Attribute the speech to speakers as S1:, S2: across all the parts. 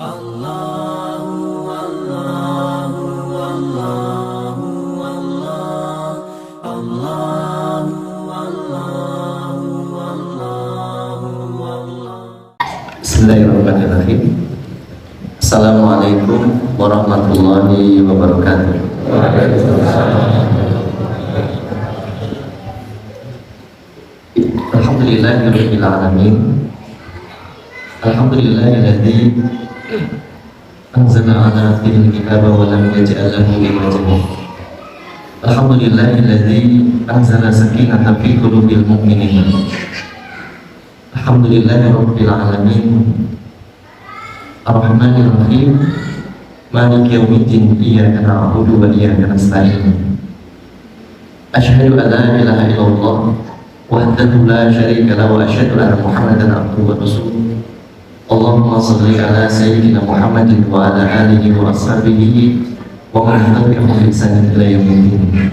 S1: Bismillahirrahmanirrahim. Assalamualaikum warahmatullahi wabarakatuh. Alhamdulillahirabbil alamin. Alhamdulillahilladzi anzala ala abdihi al-kitaba wa lam yaj'al lahu iwaja. Alhamdulillahilladzi anzala sakinata fi qulubil mu'minin. Alhamdulillahirabbil alamin. Ar-Rahmanir-Rahim. Maliki yaumiddin. Iyyaka na'budu wa iyyaka nasta'in. Asyhadu an la ilaha illallah wahdahu la syarika lahu wa asyhadu anna Muhammadan abduhu wa rasuluh. Allahumma shalli ala sayyidina Muhammadin wa ala alihi wa ashabihi wa man tabi'ahum bi ihsan ila yaumiddin.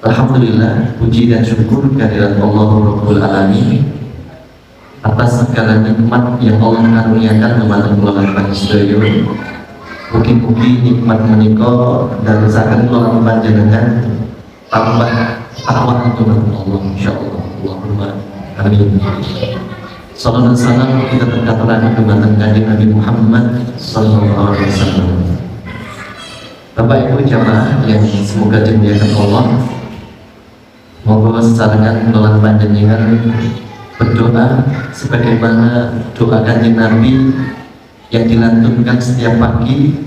S1: Alhamdulillah, puji dan syukur kehadirat Allah Rabbul Alamin atas segala nikmat yang Allah karuniakan kepada kula panjenengan. Mugi-mugi nikmat menika dadosaken kula panjenengan tambah takwa kepada Allah insyaallah. Allahumma amin. Salam dan salam kita terkaturakan kepada Kanjeng Nabi Muhammad sallallahu alaihi wasallam. Bapak Ibu jamaah yang semoga dimuliakan Allah, moga sesarengan kula panjenengan berdoa sebagaimana doa Kanjeng Nabi yang dilantunkan setiap pagi.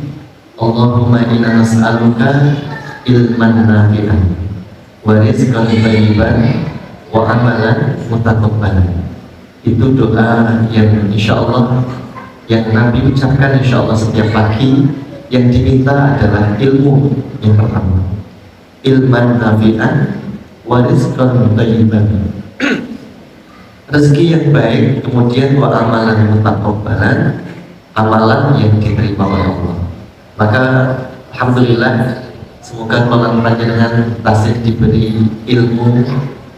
S1: Allahumma inna nas'aluka ilman nafi'an wa rizqan thayyiban wa amalan mutaqabbalan. Itu doa yang insyaallah yang Nabi ucapkan insyaallah setiap pagi. Yang diminta adalah ilmu yang pertama, ilman nafi'an wa rizqan thayyiban, rezeki yang baik, kemudian wa amalan mutaqabbalan, amalan yang diterima oleh Allah. Maka alhamdulillah, semoga kalau panjenengan tasik diberi ilmu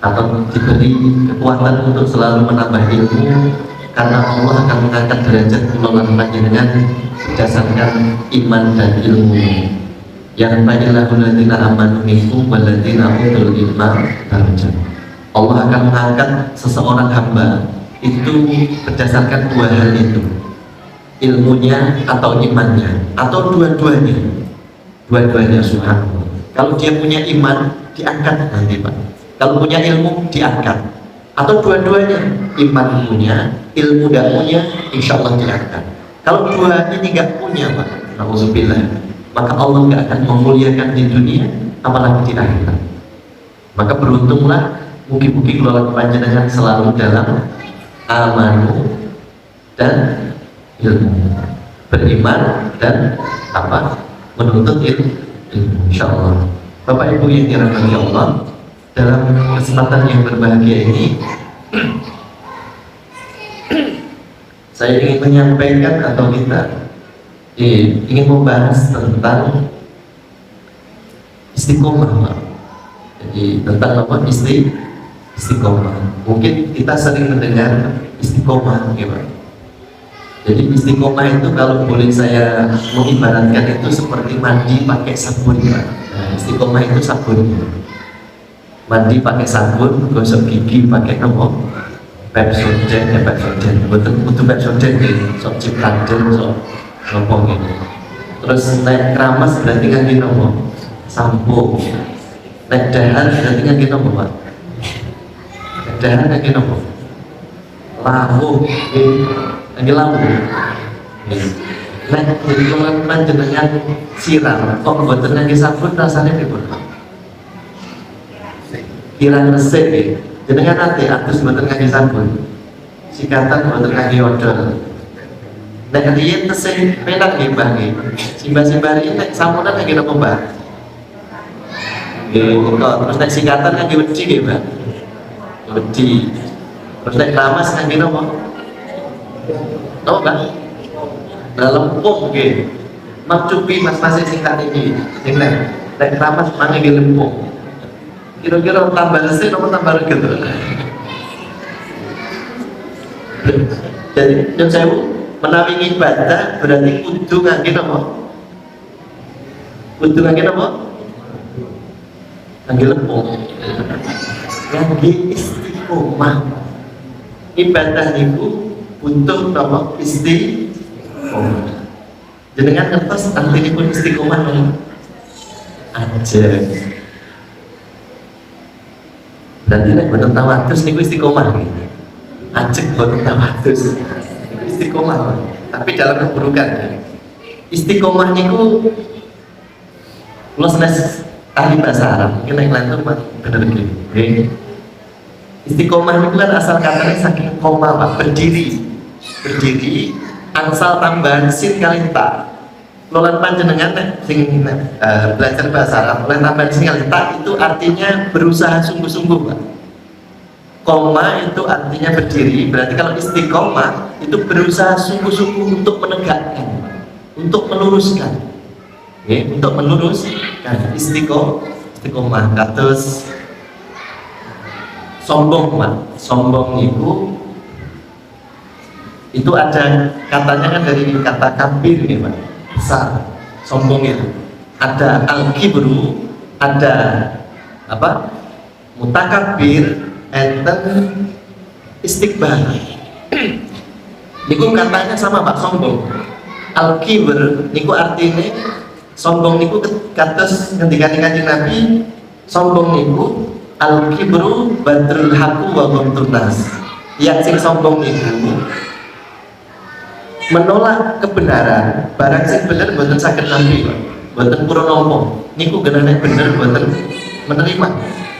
S1: atau diberi kekuatan untuk selalu menambah ilmu, karena Allah akan mengangkat derajat kula panjenengan berdasarkan iman dan ilmu. Yang fa'ilahul ladzina amanu minkum wal ladzina utul ilma darajat. Allah akan mengangkat seseorang hamba itu berdasarkan dua hal itu, ilmunya atau imannya, atau dua-duanya. Dua-duanya subhanallah. Kalau dia punya iman diangkat nanti Pak. Kalau punya ilmu diangkat. Atau dua-duanya, iman punya, ilmu tidak punya, insya Allah diangkat. Kalau dua ini nggak punya Pak, nauzubillah, maka Allah nggak akan memuliakan di dunia, apalagi di akhirat. Maka beruntunglah, mugi-mugi keluarga panjenengan selalu dalam amanu dan ilmu, beriman dan apa, menuntut ilmu, insya Allah. Bapak Ibu yang dirahmati Allah, dalam kesempatan yang berbahagia ini saya ingin menyampaikan atau kita ingin membahas tentang istiqomah. Jadi tentang apa? Istiqomah. Mungkin kita sering mendengar istiqomah, gimana? Jadi istiqomah itu kalau boleh saya mengibaratkan itu seperti mandi pakai sabun, Pak. Nah, istiqomah itu sabun. Mandi pakai sabun, gosok gigi pakai apa? Pepsodent, betul Pepsodent deh, sok Cipraden, sok ngomong ini. Terus naik keramas berarti kan kita ngomong sampo. Naik dahar berarti kan kita ngomong Pak. Naik dahar kan kita ngomong lawu, lagi lawu. Naik jadi kalau panjenengan siram, kok buatan lagi sabun rasanya gimana? Kirang resik ya. Jenengan nanti atus buatan kaki sabun, sikatan buatan kaki odol. Nek riyen tesih penak nggih Mbah nggih. Simbah-simbah riyen nek samunan lagi napa Mbah? Nggih, terus nek sikatan lagi wedi nggih Mbah. Wedi. Terus nek ramas lagi napa? Napa Mbah? Lempung nggih. Macupi mas-mas singkat iki. Sing nek ramas mangke nggih lempung. Kira-kira tambah resik atau tambah reget? Jadi yang saya menawi ibadah berarti kudu ngangge apa? Kudu ngangge apa? Ngangge lepung. Ngangge istiqomah. Ibadah niku butuh apa? Istiqomah. Jenengan ngertos artinipun istiqomah aja. Berarti nek boten tawadus niku istiqomah gitu. Ajek boten tawadus. Istiqomah. Tapi dalam keburukan. Istiqomah niku kula senes ahli bahasa Arab, mungkin yang lain tuh bener gitu. Istiqomah niku kan asal katanya saking koma Pak, berdiri. Berdiri angsal tambahan sin kali ta. Lolan panjenengan sing belajar bahasa Arab, oleh tambahan sin kali ta itu artinya berusaha sungguh-sungguh Pak. Koma itu artinya berdiri, berarti kalau istiqomah itu berusaha sungguh-sungguh untuk menegakkan, untuk meluruskan, untuk meluruskan istiqomah. Kados sombong Pak, sombong itu ada katanya kan dari kata kabir ya Pak, besar, sombong itu. Ada al-kibru, ada apa? Mutakabir, enten istikbar. Niku katanya sama Pak, sombong. Al-kibr niku artinya sombong niku kados ngendikane Kanjeng Nabi, sombong niku al-kibru badrul haqqu wa ghamtun nas. Yang sing sombong niku menolak kebenaran, barang sing bener mboten saged nampi, mboten purun nampa. Niku genane bener mboten menerima,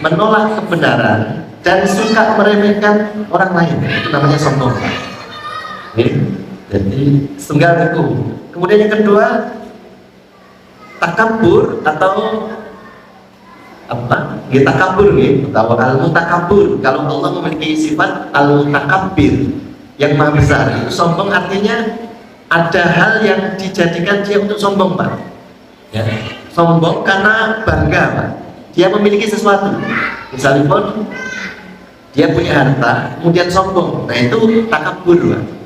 S1: menolak kebenaran dan suka meremehkan orang lain, itu namanya sombong. Jadi setunggal itu. Kemudian yang kedua, takabur atau apa? Takabur atau al-mutakabur. Kalau Allah memiliki sifat al-mutakabir yang maha besar, itu sombong artinya ada hal yang dijadikan dia untuk sombong Pak. Ya. Sombong karena bangga Pak. Dia memiliki sesuatu. Misalnya pun dia punya harta, kemudian sombong. Nah itu takabur Pak.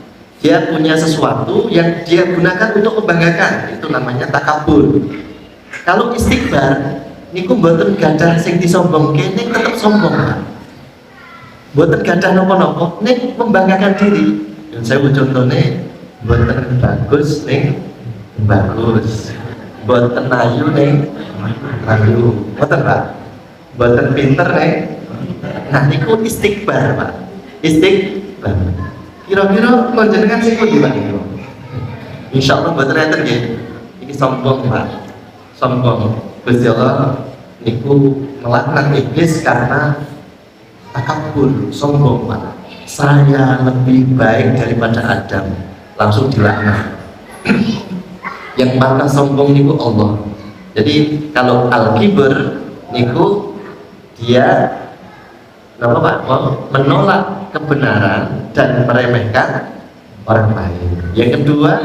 S1: Dia punya sesuatu yang dia gunakan untuk membanggakan, itu namanya takabur. Kalau istikbar, niku mboten gadah sing disombongke, ning tetep sombong Pak. Mboten gadah napa-napa, ning membanggakan diri. Yang saya contohnya, mboten bagus ning bagus, mboten ayu ning ayu, mboten Pak. Mboten pinter ning. Nah niku istikbar Pak. Istikbar. Kira-kira panjenengan sing pundi Pak? Insyaallah mboten enten nggih. Iki sombong Pak. Sombong. Gusti Allah niku melaknat iblis karena takabur, sombong Pak. Saya lebih baik daripada Adam, langsung dilaknat. Yang pantas sombong niku Allah. Jadi kalau al-kibr niku dia apa Pak? Menolak kebenaran dan meremehkan orang lain. Yang kedua,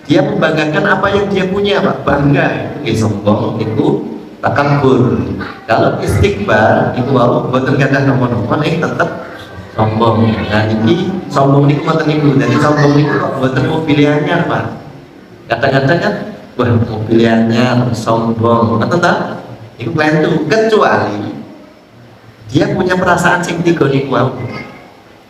S1: dia membanggakan apa yang dia punya Pak, bangga. Sombong niku takabur. Kalau istikbar itu wau boten gadah nomor-nomor tetap sombong. Nah ini sombong niku mboten niku. Jadi sombong niku kok boten mau pilihannya Pak. Kadang-kadang kan wah mau pilihannya sombong. Ngoten ta? Iku klentu kecuali dia punya perasaan sing tiga niku wau.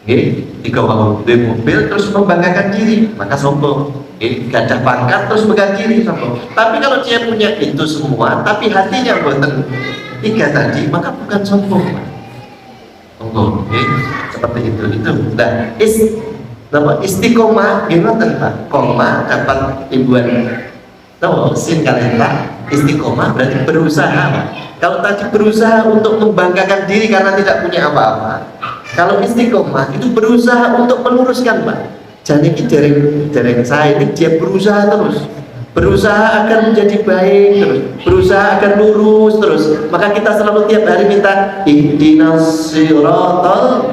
S1: Nggih, tiga wau duwe mobil terus membanggakan diri, maka sombong. Gadah pangkat terus pegang diri sombong. Tapi kalau dia punya itu semua tapi hatinya boten tiga tadi, maka bukan sombong. Sombong, seperti itu. Nah, istiqomah gimana Pak? Koma dapat imbuhan sin kalian Pak. Istiqomah berarti berusaha Pak. Kalau tadi berusaha untuk membanggakan diri karena tidak punya apa-apa, kalau istiqomah itu berusaha untuk meluruskan Pak. Jadi dereng saya ini dia berusaha terus, berusaha akan menjadi baik terus, berusaha akan lurus terus. Maka kita selalu tiap hari minta ihdinas siratal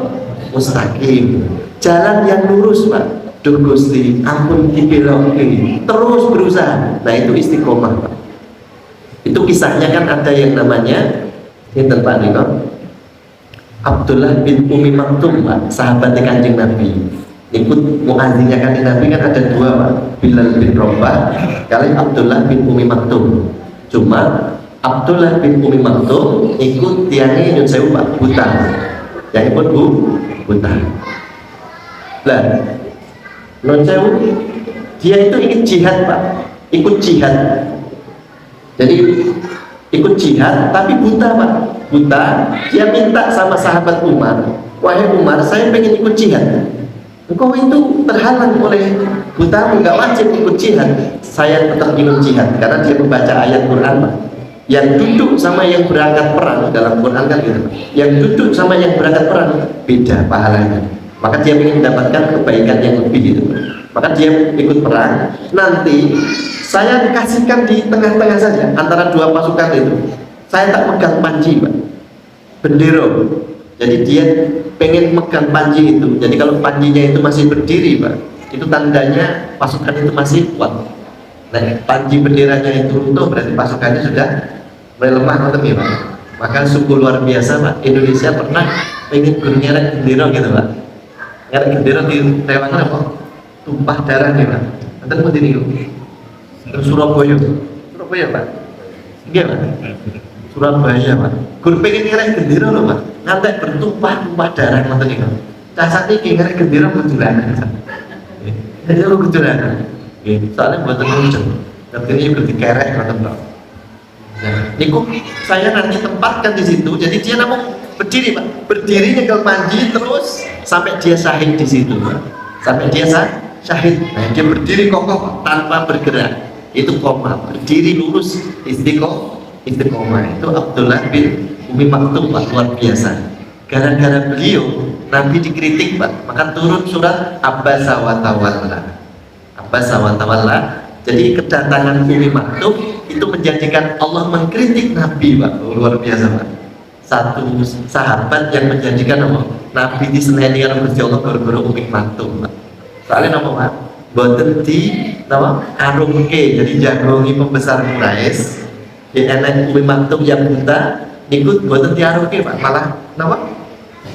S1: mustaqim, jalan yang lurus Pak. Duh Gusti, ampun dibelokke, terus berusaha. Nah itu istiqomah Pak. Itu kisahnya kan ada yang namanya ini Pak Nino, Abdullah bin Umi Maktum Pak, sahabat Kanjeng Nabi. ikut muadzinya kan Nabi kan ada dua Pak, Bilal bin Rabah kali Abdullah bin Umi Maktum. Cuma Abdullah bin Umi Maktum ikut tiangnya Nyun Sewu Pak, buta, yang ikut buta. Lah Nyun Sewu dia itu ingin jihad Pak, ikut jihad. Jadi ikut jihad tapi buta Pak, buta. Dia minta sama sahabat Umar, wahai Umar, saya pengen ikut jihad. Engkau itu terhalang oleh buta, nggak wajib ikut jihad. Saya tetap ingin jihad karena dia membaca ayat Quran Pak. Yang duduk sama yang berangkat perang dalam Quran kan gitu. Yang duduk sama yang berangkat perang beda pahalanya. Maka dia ingin mendapatkan kebaikan yang lebih gitu. Maka dia ikut perang. Nanti saya kasihkan di tengah-tengah saja antara dua pasukan itu. Saya tak megang panji Pak, bendera. Jadi dia pengen megang panji itu. Jadi kalau panjinya itu masih berdiri Pak, itu tandanya pasukan itu masih kuat. Nah, panji benderanya itu runtuh berarti pasukannya sudah mulai lemah ya Pak. Maka sungguh luar biasa Pak, Indonesia pernah pengen ngerek bendera gitu Pak. Ngerek bendera di Taiwan apa? Tumpah darah nih Pak. Nanti mau diri terus Surabaya Pak. Iya Pak. Surabaya Pak. Gur pengen ngerek bendera loh Pak. Nanti bertumpah darah nanti nih Pak. Saat ini ngerek bendera kebetulan. Jadi lu kebetulan. Soalnya buat lucu. Tapi ini juga dikerek nanti Pak. Nah, niku saya nanti tempatkan di situ. Jadi dia namun berdiri Pak. Berdiri nyekel panji terus sampai dia syahid di situ Pak. Sampai dia syahid. Nah, dia berdiri kokoh tanpa bergerak. Itu koma, berdiri lurus istiqomah. Itu Abdullah bin Umi Maktum Pak, luar biasa. Gara-gara beliau Nabi dikritik Pak, maka turun surat Abasa wa Tawalla. Jadi kedatangan Umi Maktum itu menjadikan Allah mengkritik Nabi Pak, luar biasa Pak. Satu sahabat yang menjadikan Nabi diseneni karo Gusti Allah gara-gara Umi Maktum Pak. Soalnya nama Pak, boten di nama arungke, jadi jagongi pembesar Quraisy. Di enek Umi Maktum yang buta ikut boten di arungke Pak, malah nama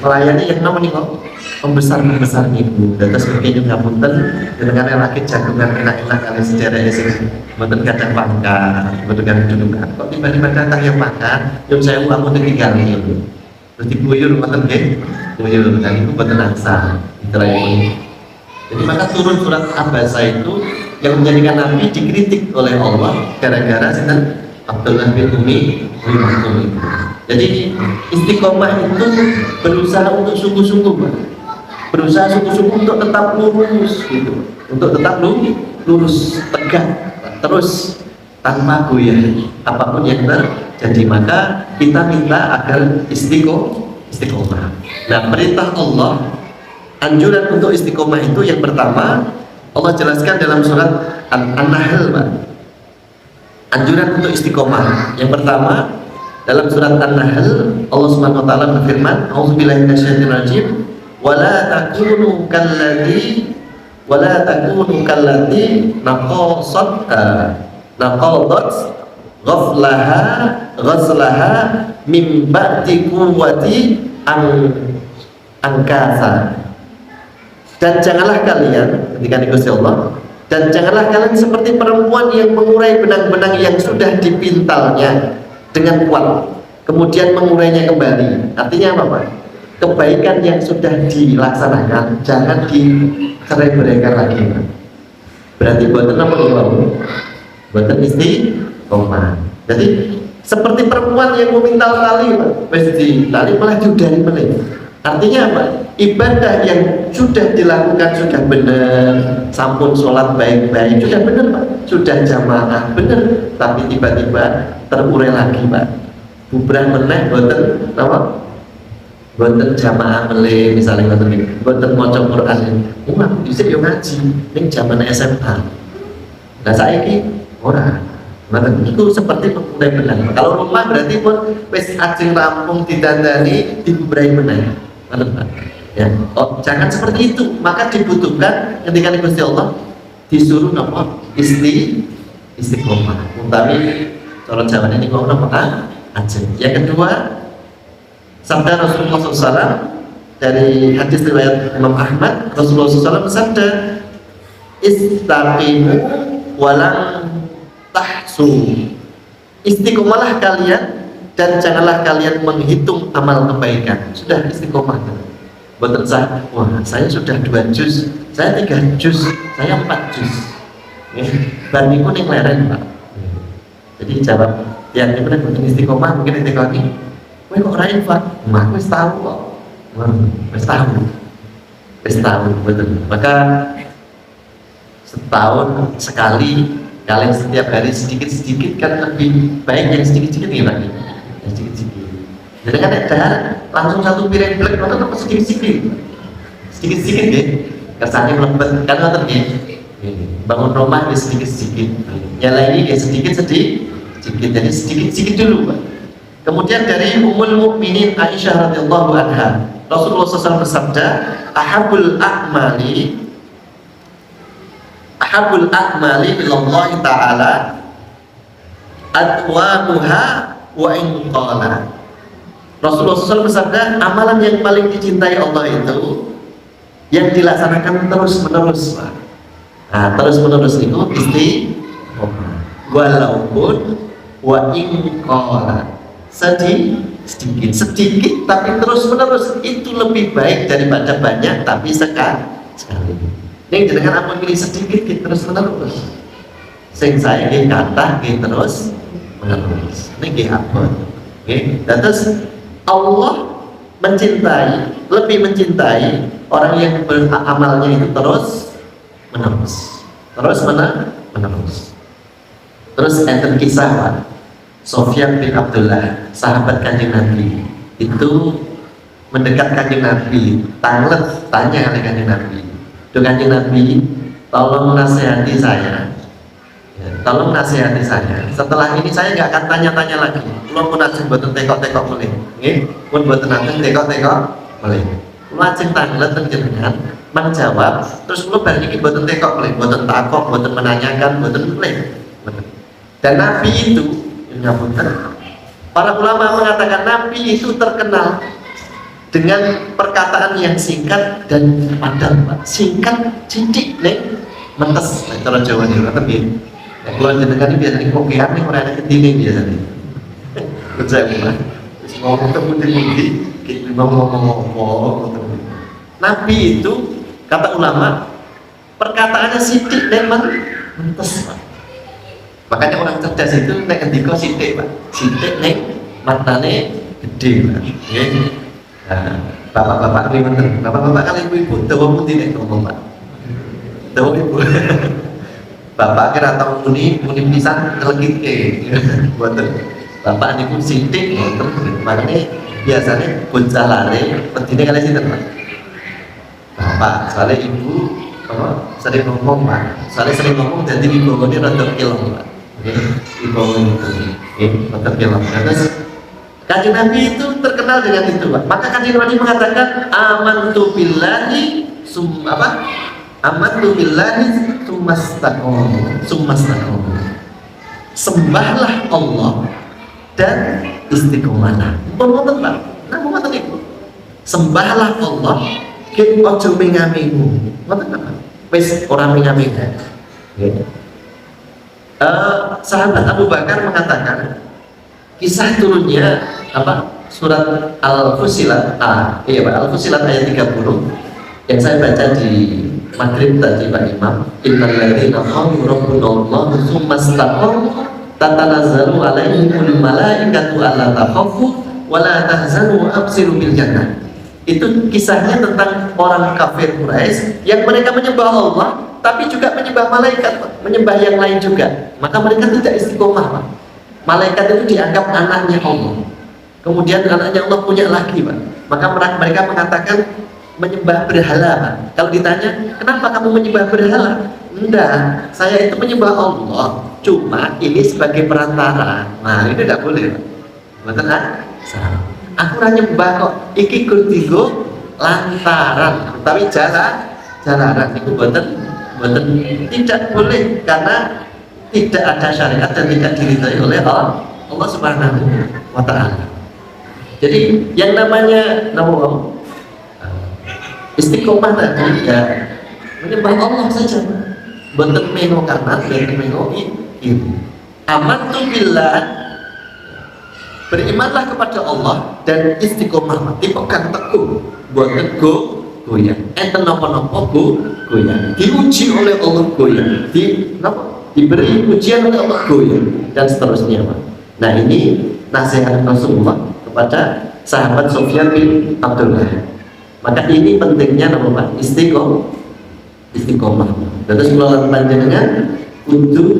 S1: melayani yang nama nih kok pembesar niku. Dan terus mungkin juga punten dengan laki jagungan enak-enak kali sejarah esok boten kadang pangkat, boten kadang dudukan. Kok tiba-tiba datang yang makan, yang saya kamu tinggal nih. Terus diguyur boten nggih, guyur dan itu boten angsa. Ini. Jadi maka turun surat Abasa itu yang menjadikan Nabi dikritik oleh Allah gara-gara sinten Abdullah bin Umi Maktum. Jadi istiqomah itu berusaha untuk sungguh-sungguh Pak. Berusaha sungguh-sungguh untuk tetap lurus gitu. Untuk tetap lurus tegak terus tanpa goyah apapun yang terjadi. Maka kita minta agar istiqomah. Nah, perintah Allah, anjuran untuk istiqomah itu yang pertama Allah jelaskan dalam surat An-Nahl Pak. Anjuran untuk istiqomah yang pertama dalam surat An-Nahl Allah Subhanahu wa taala berfirman, "A'udzubillahi minasyaitonir rajim, wala takunu kallati naqadat ghazlaha min ba'di quwwati angkasa." Dan janganlah kalian, ketika Gusti Allah, dan janganlah kalian seperti perempuan yang mengurai benang-benang yang sudah dipintalnya dengan kuat, kemudian mengurainya kembali. Artinya apa Pak? Kebaikan yang sudah dilaksanakan jangan dicerai-beraikan lagi Pak. Berarti buatan apa nih? Buatan istiqomah. Jadi seperti perempuan yang memintal tali Pak, di tali malah diudari meleh. Artinya apa? Ibadah yang sudah dilakukan sudah benar, sampun sholat baik-baik sudah benar Pak, sudah jamaah benar, tapi tiba-tiba terurai lagi Pak, bubrah meneh boten apa? Boten jamaah meleh misalnya boten maca Quran. Aku dhisik yo ngaji ning zaman SMA. Nah saiki ora. Maka itu seperti memulai benang. Kalau rumah berarti pun wis ajeng rampung didandani dibubrai meneh. Ya. Oh, jangan seperti itu. Maka dibutuhkan ketika Gusti Allah disuruh nopo istiqomah. Utawi cara Jawa ini kok nopo ajeng. Yang kedua, sabda Rasulullah SAW, dari hadis riwayat Imam Ahmad, Rasulullah SAW bersabda, istaqimu walang tahsu. Istiqomalah kalian dan janganlah kalian menghitung amal kebaikan. Sudah istiqomah. Boten sah, wah saya sudah 2 juz, saya 3 juz, saya 4 juz. Bar niku ning leren, Pak. Jadi jawab, ya ini benar mungkin istiqomah, mungkin istiqomah ini. Kowe kok ora Pak? Mah wis tahu kok. Wis tahu, betul. Maka setahun sekali, kalian setiap hari sedikit-sedikit kan lebih baik yang sedikit-sedikit ya Pak. Yang sedikit-sedikit. Jadi kan ada langsung 1 piring blek, nonton apa sedikit-sedikit. Sedikit-sedikit ya. Kesannya melebet kan nonton ya. Bangun rumah ya sedikit-sedikit. Nyala ini ya sedikit-sedikit. Jadi sedikit-sedikit dulu Pak. Kemudian dari Ummul Mukminin Aisyah radhiyallahu anha, Rasulullah SAW bersabda, ahabul a'mali ilallah ta'ala adwamuha wa in qala. Rasulullah SAW bersabda, amalan yang paling dicintai Allah itu yang dilaksanakan terus-menerus. Nah, terus-menerus itu istiqomah. Walaupun wa in qala, sedikit tapi terus-menerus itu lebih baik daripada banyak tapi sekali. Ini dengan ampun pilih sedikit terus-menerus. Sing saya nggih kathah nggih terus-menerus. Niki ampun. Nggih. Dan terus Allah lebih mencintai orang yang beramalnya itu terus-menerus. Terus enten kisah Pak. Sofyan bin Abdullah, sahabat Kanjeng Nabi, itu mendekat Kanjeng Nabi, tanya oleh Kanjeng Nabi, "Duh Kanjeng Nabi, tolong nasihati saya. Ya, tolong nasihati saya. Setelah ini saya nggak akan tanya-tanya lagi. Kulo pun ajeng boten tekok-tekok melih. Nggih, pun boten ajeng tekok-tekok melih. Kulo ajeng tanglet jenengan menjawab, terus kulo bar niki boten tekok melih, boten takok, boten menanyakan, boten melih." Dan Nabi itu para ulama mengatakan Nabi itu terkenal dengan perkataan yang singkat dan padat, singkat, cincik, mentes, cara Jawa nih, tapi kalau jenengan ini biasanya kokean nih orang yang ketini biasanya. Percaya bukan? Ngomong kemudian kita ngomong. Nabi itu kata ulama perkataannya sidik dan mentes. Makanya orang cerdas itu nek ngendika sithik, Pak. Sithik nek matane gede, Pak. Nggih. Nah, bapak-bapak riweten. Bapak-bapak kali ibu-ibu dawa putih nek ngomong, Pak. Dawa ibu. Bapak kira tau muni pisan ngelegitke. Mboten. Bapak niku sithik ngoten. Makane biasane boncalane pedine kali sinten, Pak? Bapak, soalnya ibu sering ngomong Pak. Soalnya sering ngomong jadi dibawanya rada kilong Pak. Dibawanya itu rada kilong. Terus Kanjeng Nabi itu terkenal dengan itu Pak. Maka Kanjeng Nabi mengatakan amantu billahi amantu billahi summastaqom. Sembahlah Allah dan istiqomahlah. Ngoten Pak. Nah, ngoten itu. Sembahlah Allah, kita ojo mengamingu. Ngoten apa? Wis ora mengamingu. Sahabat Abu Bakar mengatakan kisah turunnya surat Al-Fusilat Al-Fusilat ayat 30 yang saya baca di Maghrib tadi Pak Imam. Innal ladzina qalu rabbunallahu tsumma istaqamu tatanazzalu alaihimul malaikatu alla takhafu wa la tahzanu absiru bil jannah. Itu kisahnya tentang orang kafir Quraisy yang mereka menyembah Allah tapi juga menyembah malaikat, menyembah yang lain juga. Maka mereka tidak istiqomah, Pak. Malaikat itu dianggap anaknya Allah. Kemudian anaknya Allah punya lagi, Pak. Maka mereka mengatakan menyembah berhala, Pak. Kalau ditanya, kenapa kamu menyembah berhala? Enggak, saya itu menyembah Allah. Cuma ini sebagai perantara. Nah, ini tidak boleh, Pak. Betul kan? Aku ora nyembah kok. Iki kurtigo lantaran. Tapi jalanan itu boten tidak boleh karena tidak ada syariat dan tidak diridhai oleh Allah Subhanahu wa taala. Jadi yang namanya Istiqomah tadi ya menyembah Allah saja, boten meno kanan, boten meno kiri. Amantu billah, berimanlah kepada Allah dan istiqomah, dipegang teguh, boten goyang. Enten napa-napa goyang. Diuji oleh Allah goyang. Diberi ujian oleh Allah goyang dan seterusnya, Pak. Nah, ini nasihat Rasulullah kepada sahabat Sufyan bin Abdullah. Maka ini pentingnya nama Pak, istiqomah. Terus melawan panjenengan untuk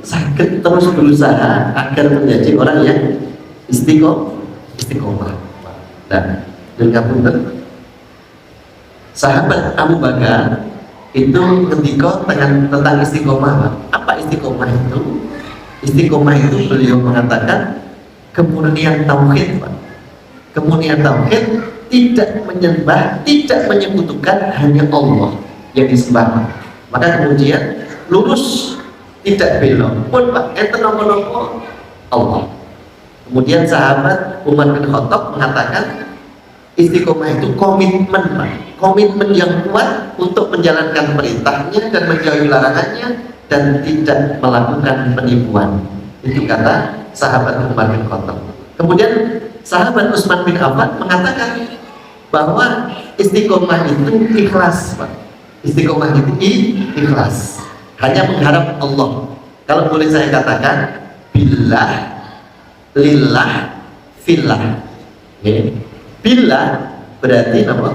S1: sakit terus berusaha agar menjadi orang yang istiqomah. Dan punten, sahabat Abu Bakar itu ketika tentang istiqomah, Pak. Apa istiqomah itu? Istiqomah itu beliau mengatakan kemurnian tauhid, Pak. Kemurnian tauhid, tidak menyembah, tidak menyekutukan, hanya Allah yang disembah. Maka kemudian lurus, tidak belok pun, Pak, enten nopo-nopo Allah. Kemudian sahabat Umar bin Khattab mengatakan istiqomah itu komitmen, Pak. Komitmen yang kuat untuk menjalankan perintahnya dan menjauhi larangannya dan tidak melakukan penipuan. Itu kata sahabat Umar bin Khattab. Kemudian sahabat Utsman bin Affan mengatakan bahwa istiqomah itu ikhlas, Pak. Istiqomah itu ikhlas, hanya mengharap Allah. Kalau boleh saya katakan, billah, lillah, fillah. Okay. Billah berarti apa?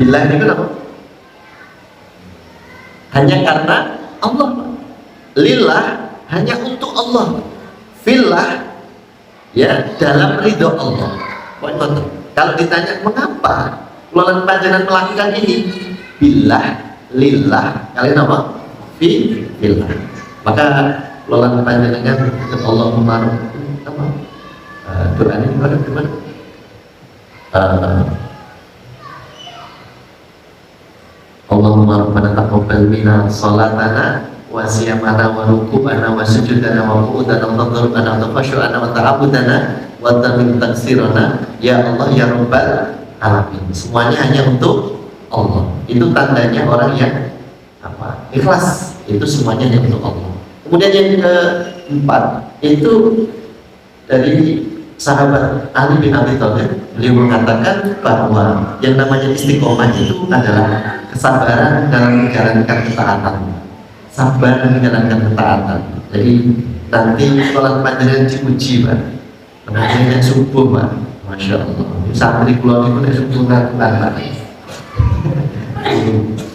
S1: Billah itu apa? Hanya karena Allah, Pak. Lillah, hanya untuk Allah. Fillah, ya, dalam ridho Allah. Kalau ditanya mengapa kalian panjenengan melakukan ini, billah, lillah, kalian apa? Fillah. Maka kalian panjenengan Allahumma apa? Doa ini gimana? Allahumma rabbana taqabbal minna salatana wa siyamana wa rukubana wa sujudana wa qu'udana wa tadharrubana wa tafashu'ana wa ta'abudana wa tamim taksirana, ya Allah ya Rabbal alamin. Semuanya hanya untuk Allah. Itu tandanya orang yang apa? Ikhlas. Itu semuanya hanya untuk Allah. Kemudian yang keempat itu dari sahabat Ali bin Abi Thalib, beliau mengatakan bahwa yang namanya istiqomah itu adalah kesabaran dalam menjalankan ketaatan. Sabar menjalankan ketaatan. Jadi nanti sholat panjenengan diuji, Pak. Pengajian subuh, Pak. Masya Allah. Santri keluar itu dari subuh ngantuk.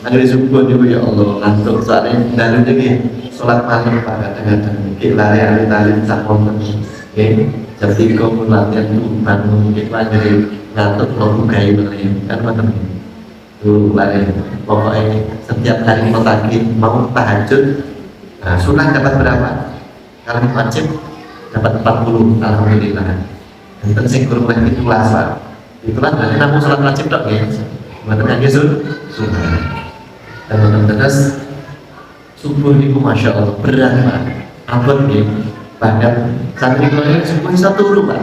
S1: Hari subuh itu ya Allah ngantuk. Soalnya dalam ini sholat malam, Pak. Kadang-kadang lari tali sakon. Oke. Jadi kau latihan tuh bangun itu aja ngantuk kalau bukai bener kan macam dulu lari. Pokoknya setiap hari mau tahajud, nah, sunnah dapat berapa? Kalau wajib dapat 40, alhamdulillah. Dan terus guru itu kelas, Pak. Itulah berarti namun sholat wajib tak ya? Bukan hanya sunnah. Dan terus subuh itu masya Allah berat, Pak. Ampun ya. Bahkan santri keluarga subuh satu rumah.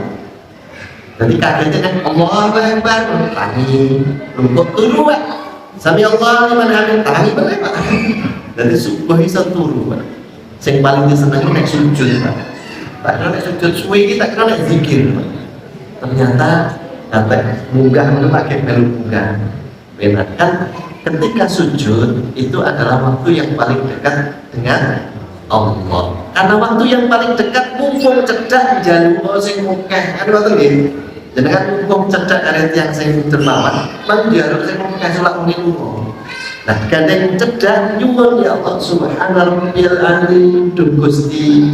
S1: Jadi kagetnya kan Allahu Akbar, tangi, rukuk turu, Pak. Sami Allah liman hamid, tangi boleh, Pak. Jadi subuh satu rumah. Yang paling disenangi nek sujud, Pak. Tak kira nek sujud suwi kita kira nek zikir, Pak. Ternyata munggah itu pakai melu munggah. Benar kan? Ketika sujud itu adalah waktu yang paling dekat dengan Allah. Karena waktu yang paling dekat mumpung cedak jalur sing mukeh kan waktu nggih. Jenengan mumpung cedak kare tiyang sing dermawan, lan jalur sing mukeh sulak muni lunga. Nah, gandeng cedak nyuwun ya Allah subhanallahil azim duh Gusti.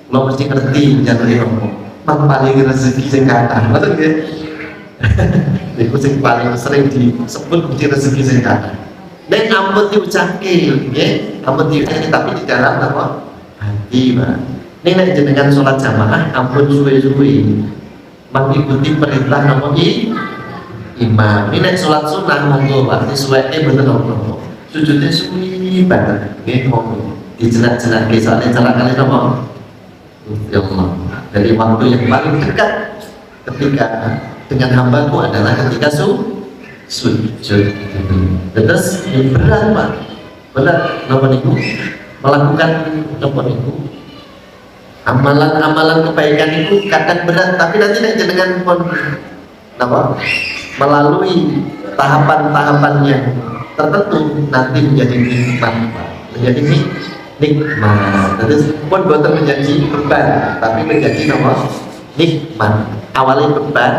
S1: Lo mesti ngerti jalur apa. Mang paling rezeki sing kathah. Ngoten nggih. Niku sing paling sering disebut mesti rezeki sing kathah. Nek ampun diucapke, nggih, ampun diucapke tapi di dalam apa? Hati, Pak. Nek nek jenengan sholat jamaah ampun suwe-suwe. Mengikuti perintah napa imam. Nek sholat sunnah monggo, Pak, suweke mboten apa-apa. Sujudnya suwi banget, nggih monggo. Dijenak-jenake soalnya cara kali napa? Ya Allah. Dari waktu yang paling dekat ketika dengan hambaku adalah ketika sujud. Terus berat Pak, berat napa niku melakukan napa niku amalan-amalan kebaikan itu kadang berat, tapi nanti nek jenengan pun napa melalui tahapan-tahapan yang tertentu nanti menjadi nikmat Pak. Menjadi nikmat. Terus pun bukan menjadi beban, tapi menjadi napa nikmat. Awalnya beban,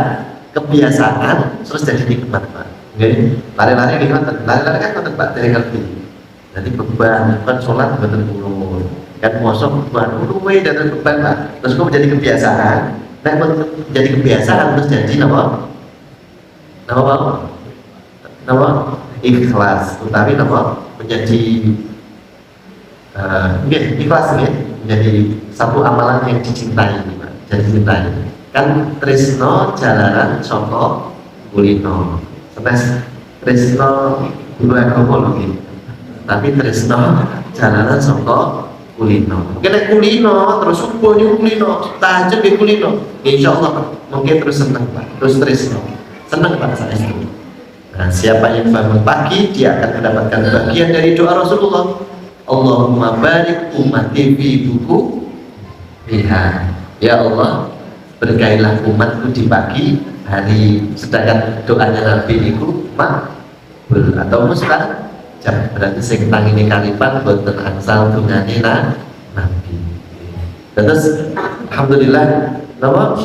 S1: kebiasaan, terus jadi nikmat Pak. Oke, lari-lari nikmat, lari-lari kan betul Pak, dari ngerti. Nanti beban, kan sholat betul turun, kan mosok beban, dan beban Pak. Terus kok menjadi kebiasaan, nah menjadi kebiasaan terus jadi napa? Ikhlas, tetapi napa menjadi ikhlas menjadi satu amalan yang dicintai Pak. Jadi cintai. Kan tresno jalanan saka kulino. Tresno guru agama lho. Tapi tresno jalanan saka kulino. Mungkin kulino terus subuh niku kulino, tahajud di kulino. Insyaallah mungkin terus seneng Pak. Terus tresno. Seneng Pak saya itu. Nah, siapa yang bangun pagi dia akan mendapatkan bagian dari doa Rasulullah. Allahumma barik ummati fi buku biha. Ya Allah, berkailah umatku di pagi hari, sedangkan doanya Nabi itu makbul atau mustahab. Berarti sing tangine kalipan boten angsal dungane Nabi. Terus alhamdulillah napa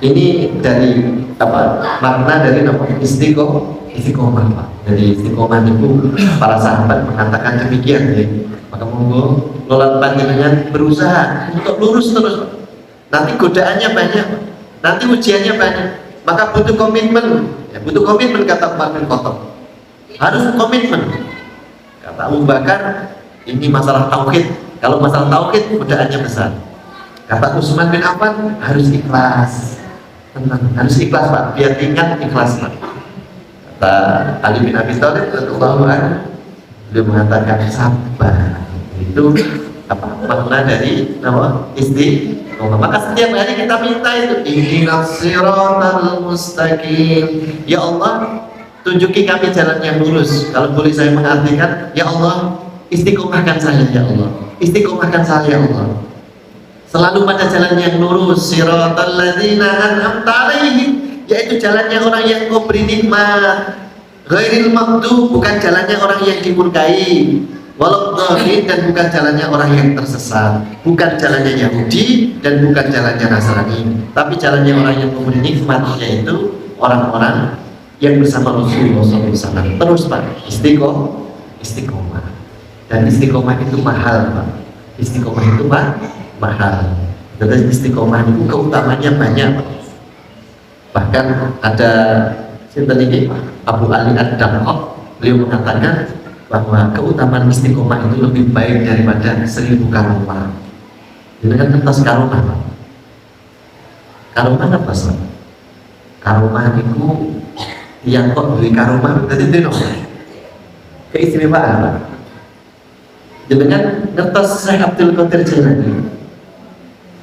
S1: ini dari apa makna dari napa istiqomah Pak. Dari istiqomah itu para sahabat mengatakan demikian ya. Maka monggo lolat panjenengan berusaha untuk lurus terus Pak. Nanti godaannya banyak, nanti ujiannya banyak, maka butuh komitmen, ya, butuh komitmen kata Umar bin Khattab. Harus komitmen. Kata Abu Bakar, ini masalah tauhid. Kalau masalah tauhid, godaannya besar. Kata Utsman bin Affan, harus ikhlas. Tenang, harus ikhlas Pak, biar ingat ikhlas Pak. Kata Ali bin Abi Thalib radhiyallahu anhu, beliau mengatakan sabar. Itu apa makna dari nama istiqomah. Maka setiap hari kita minta itu ihdinas siratal mustaqim. Ya Allah, tunjuki kami jalan yang lurus. Kalau boleh saya mengartikan, ya Allah, istiqomahkan saya ya Allah. Istiqomahkan saya ya Allah. Selalu pada jalan yang lurus, siratal ladzina an'amta 'alaihim, yaitu jalannya orang yang Kau beri nikmat. Ghairil maghdub, bukan jalannya orang yang dimurkai. Waladhdallin, dan bukan jalannya orang yang tersesat, bukan jalannya Yahudi dan bukan jalannya Nasrani, tapi jalannya orang yang memberi nikmat, yaitu orang-orang yang bersama Rasulullah SAW. Terus Pak, istiqomah. Dan istiqomah itu mahal Pak. Istiqomah itu mahal. Dan istiqomah itu keutamanya banyak Pak. Bahkan ada sinten iki Abu Ali Ad-Damqah, beliau mengatakan bahwa keutamaan istiqomah itu lebih baik daripada 1000 karomah. Jadi kan atas karomah Pak. Karomah apa sih? Karomah itu yang kok beli karomah tadi itu keistimewaan Pak. Jadi kan ngertos Syekh Abdul Qadir Jailani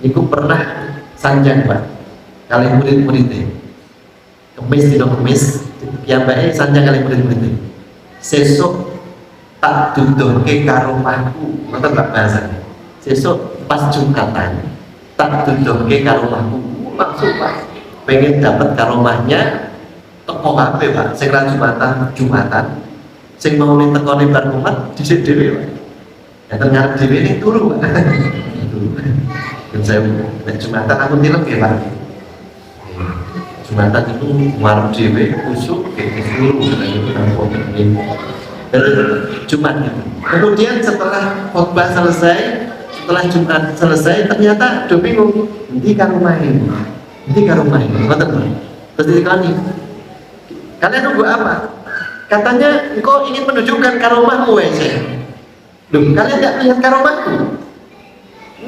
S1: itu pernah sanjang Pak kali murid-muridnya. Kemis tidak kemis, yang baik sanjang kali murid-muridnya. Sesuk tak duduhke karomahku, ngoten tak bahasane. Sesuk pas Jumatan tak duduhke karomahku. Langsung Pak, pengen dapat karomahnya teko kabeh Pak. Sing ra Jumatan, sing mau ning tekone bar umat dhisik dhewe Pak. Ya ngarep dhewe ning turu Pak. Dan saya nek Jumatan aku tilem ya Pak. Jumatan itu ngarep dhewe kusuk ke turu itu nampo dari Jumat. Kemudian setelah khotbah selesai, setelah Jumat selesai, ternyata do bingung, nanti karomah ini, terus dikani, kalian nunggu apa? Katanya engkau ingin menunjukkan karomahmu saya. Loh, kalian tidak melihat karomahku?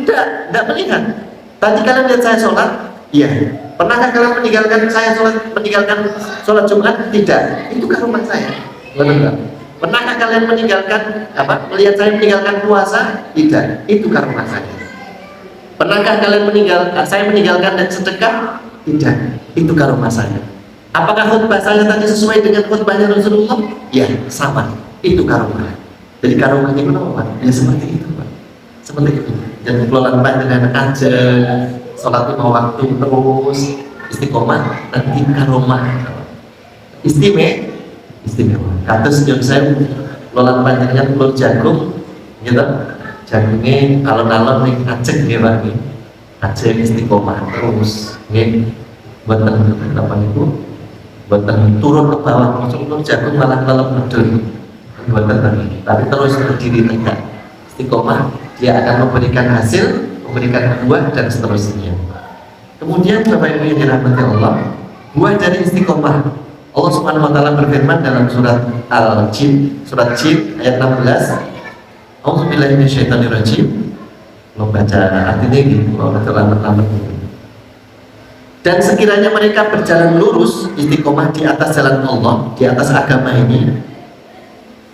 S1: Tidak melihat. Tadi kalian lihat saya sholat? Iya. Pernahkah kalian meninggalkan sholat Jumat? Tidak. Itu karomah saya. Benar. Pernahkah kalian melihat saya meninggalkan puasa? Tidak, itu karomah saya. Pernahkah kalian saya meninggalkan dan sedekah? Tidak, itu karomah saya. Apakah khutbah saya tadi sesuai dengan khutbahnya Rasulullah? Ya, sama. Itu karomah. Jadi karomah itu apa? Ya seperti itu, Pak. Seperti itu. Dan kelolaan panjenengan aja, sholat 5 waktu terus istiqomah, nanti karomah. Istimewa. Kados nyun sewu, kelolaan panjenengan telur jagung, gitu. Jagungnya alon-alon ning Aceh nggih Pak nggih. Aceh istiqomah terus nggih. Mboten apa niku? Mboten turun ke bawah, telur jagung malah kelelep medun. Mboten, tapi terus berdiri tegak. Istiqomah, dia akan memberikan hasil, memberikan buah dan seterusnya. Kemudian Bapak Ibu yang dirahmati Allah, buah dari istiqomah. Allah Subhanahu wa taala berfirman dalam surat Al-Jin, surat Jin ayat 16. Auzubillahi minasyaitonirrajim. Lo baca artinya gitu, kalau baca lambat-lambat gitu. Dan sekiranya mereka berjalan lurus istiqomah di atas jalan Allah, di atas agama ini,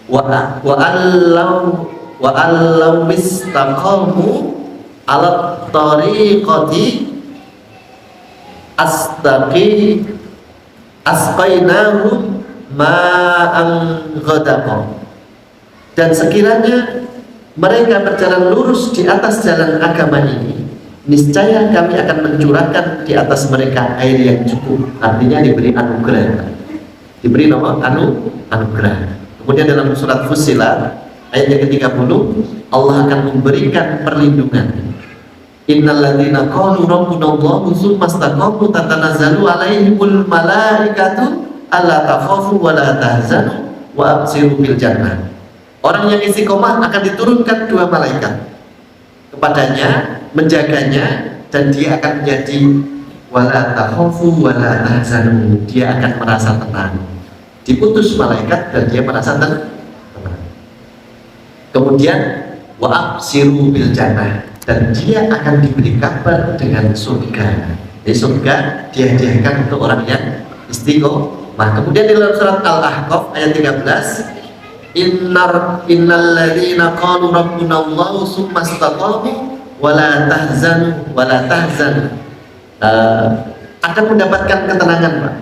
S1: wa allau istaqamu ala tariqati asqainahum ma'an ghadaqa. Dan sekiranya mereka berjalan lurus di atas jalan agama ini, niscaya kami akan mencurahkan di atas mereka air yang cukup. Artinya diberi anugerah. Diberi nama anugerah. Kemudian dalam surat Fussilat ayat yang ke-30, Allah akan memberikan perlindungan. Innal ladzina qalu rabbunallahu tsumma istaqamu tatanazzalu alaihimul malaikatu alla takhafu wa la tahzanu wa abshiru bil jannah. Orang yang istiqomah akan diturunkan 2 malaikat kepadanya, menjaganya, dan dia akan menjadi wala takhafu wala tahzanu. Dia akan merasa tenang. Diputus malaikat dan dia merasa tenang. Kemudian wa abshiru bil jannah, dan dia akan diberi kabar dengan surga. Di surga dihadiahkan untuk orang yang istiqomah. Kemudian di dalam surat Al-Ahqaf ayat 13, innal ladzina qalu rabbunallahu tsumma istaqamu wala tahzanu akan mendapatkan ketenangan, Pak.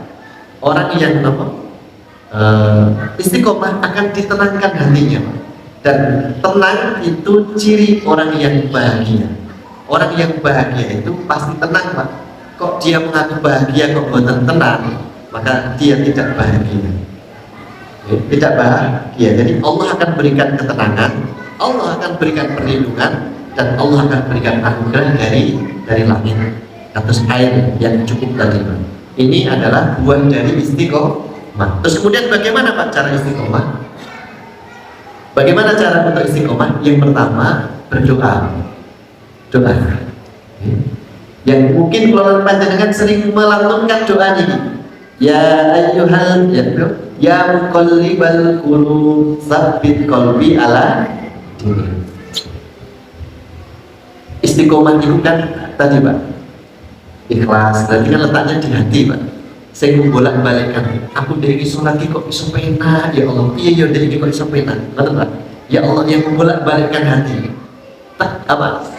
S1: Orang yang istiqomah akan ditenangkan hatinya, Pak. Dan tenang itu ciri orang yang bahagia. Orang yang bahagia itu pasti tenang, Pak. Kok dia mengaku bahagia kok bukan tenang, maka dia tidak bahagia. Tidak bahagia. Jadi Allah akan berikan ketenangan, Allah akan berikan perlindungan, dan Allah akan berikan anugerah dari langit atas air yang cukup tadi. Ini adalah buah dari istiqomah. Terus kemudian bagaimana Pak cara istiqomah? Bagaimana cara untuk istiqomah? Yang pertama berdoa. Doa. Yang mungkin kalau panjenengan sering melantunkan doa ini. Ya ayyuhal ya muqallibal qulub tsabbit qalbi ala dinik. Istiqomah itu kan tadi Pak, ikhlas, berarti kan letaknya di hati Pak. Saya bolak-balikkan, aku dari sholat kok iso penak ya Allah, iya dari kok iso penak, Pak. Ya Allah yang membolak-balikkan hati,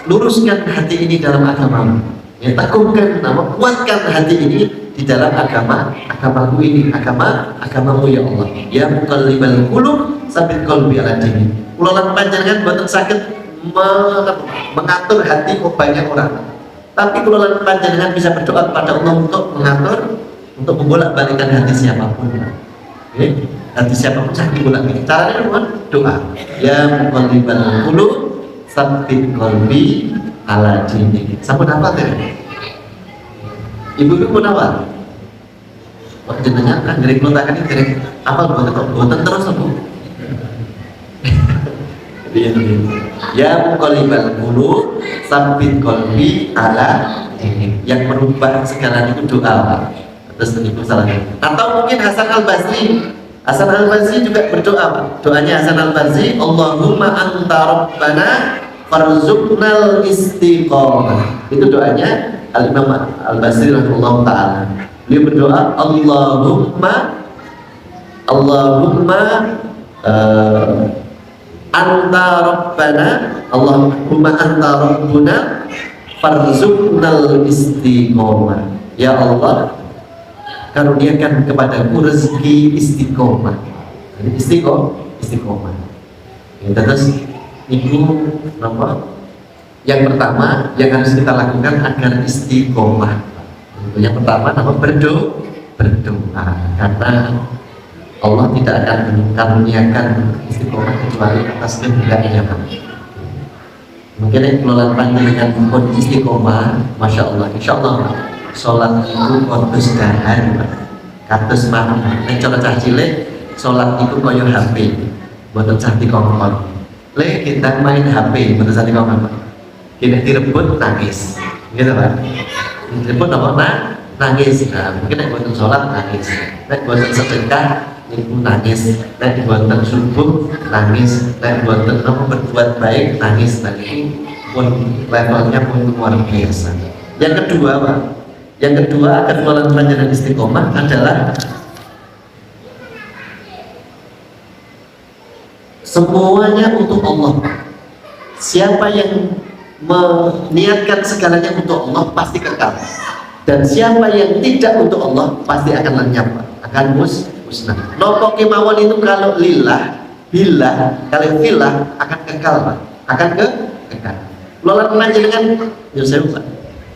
S1: luruskan hati ini dalam agama, ya takutkan, kuatkan hati ini di dalam agamaku ini, agamamu ya Allah. Ya muqallibal qulub tsabbit qalbi ala dinik. Kula panjenengan boten saged mengatur hati banyak orang, tapi kalau panjenengan bisa berdoa kepada Allah untuk mengatur, untuk membolak-balikan hati siapapun. Hati siapapun saya dibolak-balik. Caranya dengan doa. Ya muqallibal qulub tsabbit qalbi ala dinik. Sampun apa teh? Ibu pun apa? Wah jenengan kan dari kelontakan ini apa buatan terus Bu? Ya muqallibal qulub tsabbit qalbi ala dinik. Yang merubah segala itu doa. Terus itu salahnya. Atau mungkin Hasan Al-Basri juga berdoa. Doanya Hasan Al-Basri, Allahumma anta rabbana farzuqnal istiqomah. Itu doanya Al-Imam Al-Basri rahimahullah ta'ala. Beliau berdoa, Allahumma anta rabbana, Allahumma anta rabbuna farzuqnal istiqomah. Ya Allah, karuniakan kepadaku rezeki istiqomah. Jadi istiqomah. Ya, terus itu apa? Yang pertama yang harus kita lakukan agar istiqomah. Yang pertama nama berdoa, karena Allah tidak akan mengaruniakan istiqomah kecuali atas kehendaknya. Mungkin yang kelolaan panjenengan pun istiqomah, masya Allah, insya Allah sholat itu kotus dahan, katus mahal. Nek cara cah cilik, sholat itu koyo HP, buatan cah dikongkon. Le kita main HP, buatan cah dikongkon. Kita direbut nangis, gitu kan? Direbut apa? Nangis. Nah, mungkin nek buatan sholat nangis, nek buatan sedekah itu nangis, nek buatan subuh nangis, nek buatan berbuat baik nangis. Itu pun levelnya pun luar biasa. Yang kedua Pak, yang kedua agar sholat panjenengan istiqomah adalah semuanya untuk Allah. Siapa yang meniatkan segalanya untuk Allah pasti kekal, dan siapa yang tidak untuk Allah pasti akan lenyap, akan musnah. Nopo kemauan itu kalau lillah, billah, kalau filah akan kekal Pak, akan kekal. Lola panjenengan ya saya Pak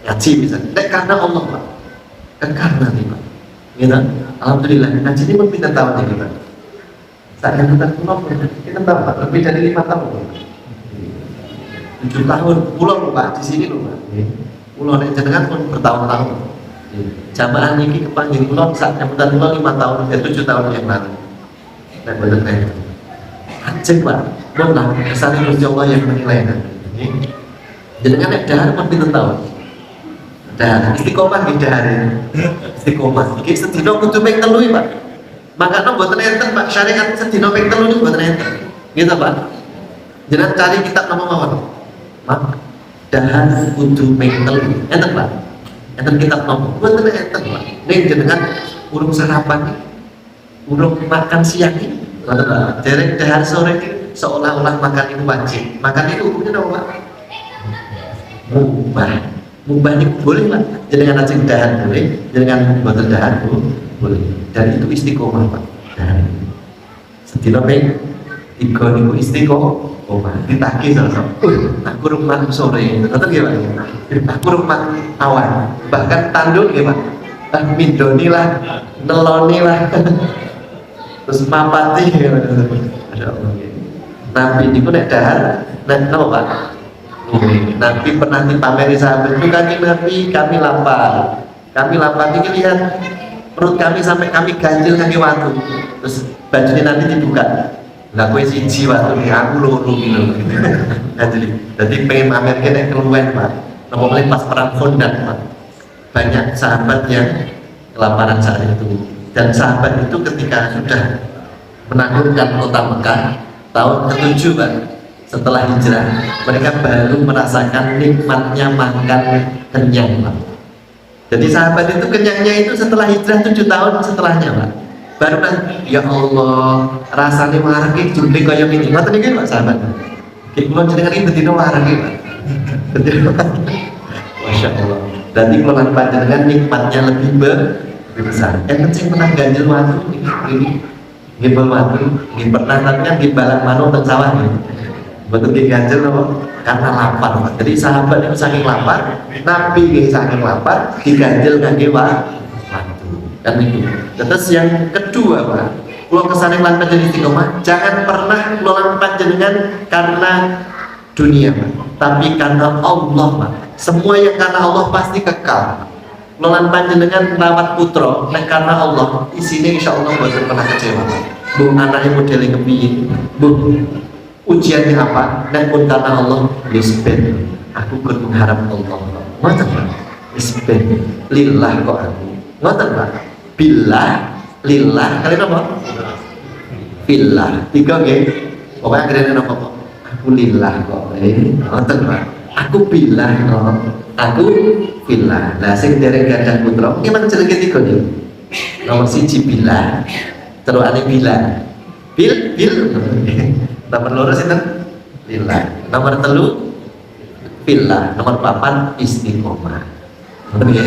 S1: ngaji misalnya, karena Allah Pak kekal nanti Pak. Gitu. Alhamdulillah ngaji ini pun pindah tahun ini Pak. Saat yang kita tahu Pak, lebih dari 5 tahun Pak. 7 tahun pulau Pak di sini loh Pak. Pulau nek jenengan pun bertahun-tahun. Jamaah niki kepanggil pulau saat nyambutan pulau 5 tahun, 7 tahun yang lalu. Nek boten kae. Ajeng Pak, mun lah kesane Gusti Allah yang menilai nanti. Jenengan nek dahar pun pinten tahun. Dahar istiqomah nggih dahar. Istiqomah iki sedina kudu ping 3 Pak. Makanya mboten enten Pak, syariat sedina ping 3 niku mboten enten. Gitu Pak. Jenengan cari kitab nama mawon. Mak dahar kudu ping 3. Enten Pak. Enten kitab nama. Mboten enten Pak. Ning jenengan urung sarapan, urung makan siang iki. Mboten Pak. Derek dahar sore iki seolah-olah makan itu wajib. Makan itu hukumnya apa Pak? Mubah ini boleh Pak. Jenengan ajeng dahar boleh, jenengan mboten dahar boleh. Dan itu istiqomah Pak. Dan sedina ping 3 niku istiqomah. Ditagih sama-sama. Aku rumah sore. Ngoten nggih Pak. Aku rumah awan. Bahkan tanduk nggih Pak. Mindoni lah, neloni lah. Terus mapati. Ada Allah. Nabi niku nek dahar, nek napa Pak? Nabi pernah dipameri sahabat itu, kami lapar. Kami lapar ini lihat perut kami sampai kami ganjil kaki waktu. Terus bajunya nanti dibuka. Lah kowe siji waktu nih aku loro gitu. Jadi pengen pamerke nek keluwen Pak. Napa meneh pas perang Khandaq Pak. Banyak sahabat yang kelaparan saat itu. Dan sahabat itu ketika sudah menaklukkan kota Mekah tahun ke-7 Pak. Setelah hijrah, mereka baru merasakan nikmatnya makan kenyang Pak. Jadi sahabat itu kenyangnya itu setelah hijrah 7 tahun setelahnya Pak. Baru kan, ya Allah, rasanya marake jumlah kaya ini. Ngoten iki Pak sahabat. Ki kula jenengan iki bedino marake Pak. Masya Allah. Dan kelolaan panjenengan nikmatnya lebih besar. Yang penting pernah ganjil waktu ini. Gibel waktu, pernah kan di balak mano teng sawah nih. Betul diganjel loh, karena lapar Pak. Jadi sahabat itu saking lapar, Nabi itu saking lapar, diganjel kaki waktu. Kan itu. Terus yang kedua Pak, kalau kesana lan panjenengan istiqomah, jangan pernah kelolaan panjenengan karena dunia Pak, tapi karena Allah Pak. Semua yang karena Allah pasti kekal. Kelolaan panjenengan rawat putra, karena Allah, isinya insya Allah bukan pernah kecewa. Bu anaknya modelnya kepiye, bu ujiannya apa? Dan pun karena Allah, lisben, aku pun mengharap Allah. Ngoten Pak, lisben, lillah kok aku. Ngoten Pak, billah, lillah, kalian apa? Billah, 3 nggih. Pokoknya akhirnya apa kok? Aku lillah kok. Ngoten Pak, aku billah kok. Aku billah. Lah sing dereng gadah putra, iki men jenenge 3 nih. Nomor 1 billah, terus ane billah. Bil. Nomor 2 sinten? Lillah. Nomor 3 billah. Nomor 4 istiqomah. Oke.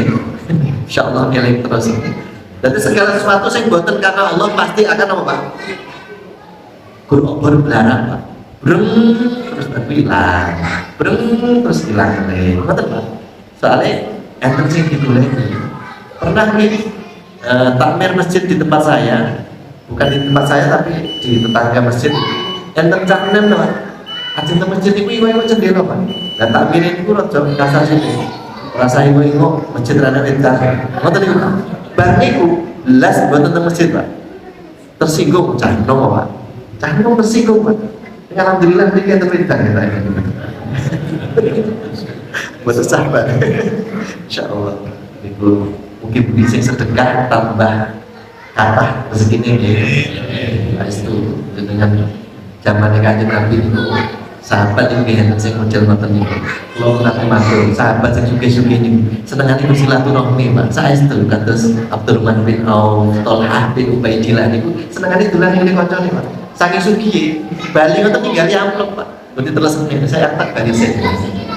S1: Insyaallah eling terus. Jadi segala sesuatu yang buatan karena Allah pasti akan apa Pak? Kurobor belarang Pak. Breng terus hilang, breng terus hilang nih. Betul Pak? Soalnya enten sing ditulungi. Pernah nih takmir masjid di tempat saya, bukan di tempat saya tapi di tetangga masjid. Enten caknem Pak. Ajeng ke masjid itu iwa-iwa jendela Pak. Dan takmir itu rojo kasar sini. Rasa iwa-iwa masjid rada wetan. Ngoten niku Pak. Bar niku las buat tentang masjid Pak. Tersinggung cahnom Pak. Cahnom tersinggung Pak. Alhamdulillah dia terpintar kita ini. Buat sahabat. Insyaallah itu mungkin bisa sedekah tambah kata rezekinya ya. Itu dengan zaman Kanjeng Nabi itu sahabat yang biasa saya model ngoten niku. Kula nanti matur sahabat sing sugih-sugih niku senengane iku silaturahmi Pak. Saestu kados Abdurrahman bin Auf, Thalhah bin Ubaidillah niku senengane dolan ning kancane Pak. Saking sugih Bali ngoten tinggal amplop Pak. Berarti terus saya tak bali saya.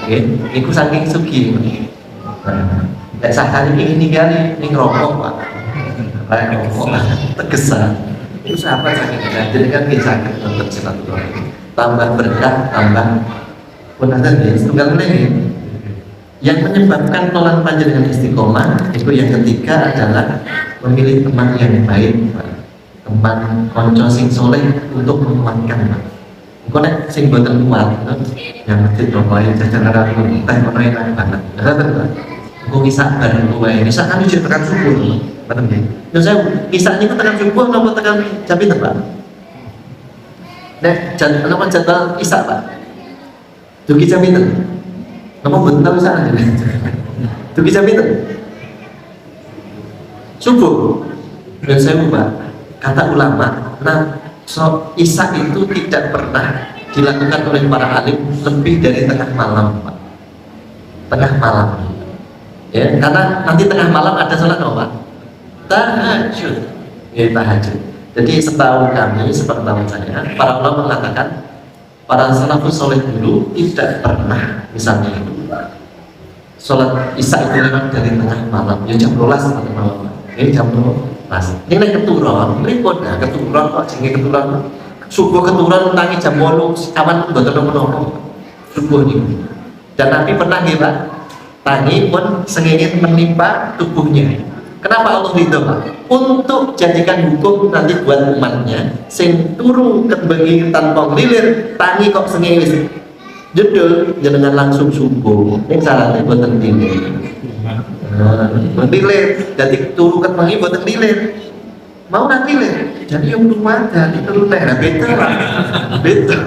S1: Nggih, niku saking sugih. Nek sakali ingin ninggali ning rokok Pak. Rokok tegesan. Itu sahabat saking jadi kan nggih saged tetep silaturahmi. Tambah berkah, tambah punten ya, setunggal lagi. Yang menyebabkan tolan panjenengan istiqomah itu yang ketiga adalah memilih teman yang baik, Pak. Teman konco sing soleh untuk menguatkan, Pak. Engko nek sing boten kuat, yang masjid pokoke jajan karo teh ono enak banget. Ngoten, Pak. Engko kisah bareng kowe, kisah kan yo tekan subuh, Pak. Nggih. Yo saya kisah niku tekan subuh napa tekan jam pinten, Pak? Nek nama jadwal Isa Pak. Dugi jam itu. Nama betul tahu sana. Dugi jam itu. Subuh. Dan saya Pak, kata ulama, so Isa itu tidak pernah dilakukan oleh para alim lebih dari tengah malam Pak. Tengah malam. Ya, karena nanti tengah malam ada sholat apa Pak? Tahajud. Ya, tahajud. Jadi setahu kami, sepengetahuan saya, para ulama mengatakan para salafus soleh dulu tidak pernah misalnya itu sholat isya itu lewat dari tengah malam, ya jam 12 tengah malam, ini jam 12. Ini naik keturun, ribut nah keturun kok, sehingga keturun subuh keturun tangi jam 8, kawan pun betul betul subuh ini. Dan Nabi pernah Pak, tangi pun sengingin menimpa tubuhnya. Kenapa Allah ridho Pak? Untuk jadikan hukum nanti buat umatnya sing turu kebengi tanpa ngelilir tangi kok sengih wis jedul jenengan langsung subuh ning salate boten tilir. Mentilir jadi turu kebengi boten lilir. Mau nanti lilir. Jadi yang rumah jadi turu teh beda Pak. Beda.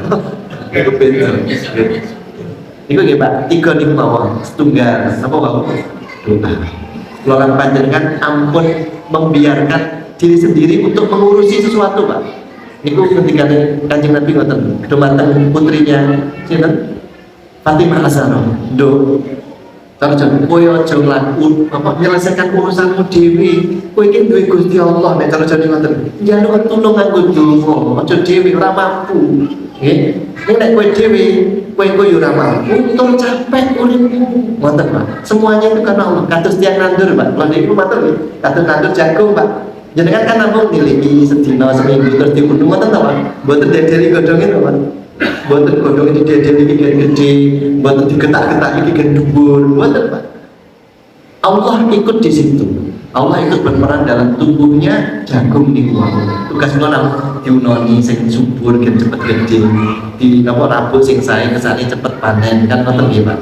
S1: Itu beda. Iku nggih Pak, 3 niku mawon setunggal apa Pak? Doa. Keluaran panjenengan ampun membiarkan diri sendiri untuk mengurusi sesuatu Pak. Niku ketika Kanjeng Nabi ngoten, dumateng putrinya sinten? Fatimah Az-Zahra. Do cara-cara kowe aja menyelesaikan urusanmu dhewe. Kowe iki duwe Gusti Allah nek cara-cara ngoten. Njaluk tulung nganggo donga, aja dhewe ora mampu. Nggih. Nek kowe dhewe kowe yo ora mampu, untung capek uripmu. Ngoten Pak. Semuanya itu karena Allah. Kados tiyang nandur Pak. Lha niku matur nggih. Kados nandur jagung Pak. Jenengan kan namung niliki sedina seminggu terus diunduh ngoten ta Pak. Mboten dedeli godhonge to Pak. Mboten godhonge didedeli iki gede, mboten digetak-getak iki dhuwur, mboten Pak. Allah ikut di situ. Allah ikut berperan dalam tubuhnya jagung niku. Tugas kula nang diunoni sing subur gen cepet gede. Di napa rabuk sing sae kesane cepet panen kan ngoten nggih Pak.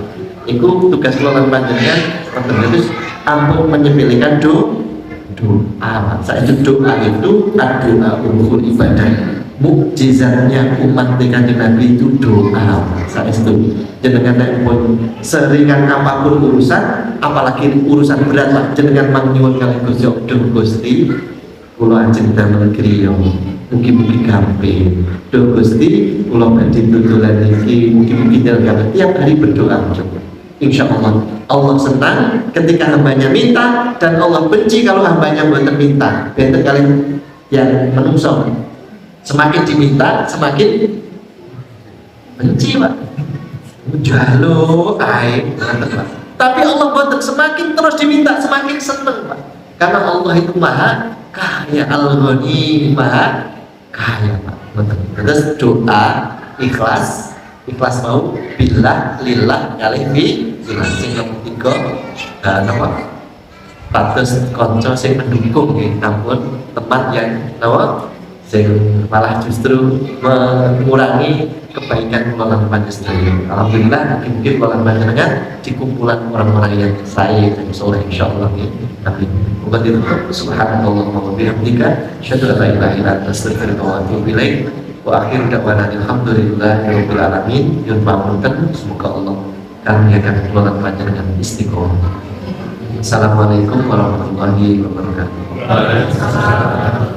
S1: Iku tugas kula lan panjenengan terus ampun menyepelekan doa. Saya doa itu doa umur ibadah. Mukjizatnya umat Kanjeng Nabi itu doa. Saya itu jenengan pun seringan apapun urusan, apalagi urusan berat Pak, jenengan mangnyuwun kali Gusti kula ajeng damel griya. Mugi-mugi gampil. Duh Gusti, kula badhe tutulan iki mugi-mugi dalem tiap hari berdoa. Insya Allah, Allah senang ketika hambanya minta dan Allah benci kalau hambanya buatan minta. Benten kalian yang menungso semakin diminta semakin benci Pak. Jalo aib. Tapi Allah buatan semakin terus diminta semakin senang Pak. Karena Allah itu maha kaya, Al-Ghani maha kaya, Pak. Terus doa ikhlas mau billah lillah kalih fi sing nomor 3 napa patus kanca sing mendukung nggih, namun teman yang napa sing malah justru mengurangi kebaikan kula panjenengan. Alhamdulillah mungkin kula panjenengan di kumpulan orang-orang yang saya dan soleh insyaallah ya. Amin. Muga ditutup subhanallah wa bihamdika asyhadu an la ilaha illa anta astaghfiruka wa atubu ilaik. Wa akhir da'wana alhamdulillahirabbil alamin. Yun pamunten semoga Allah karuniakan kula panjenengan istiqomah. Assalamualaikum warahmatullahi wabarakatuh.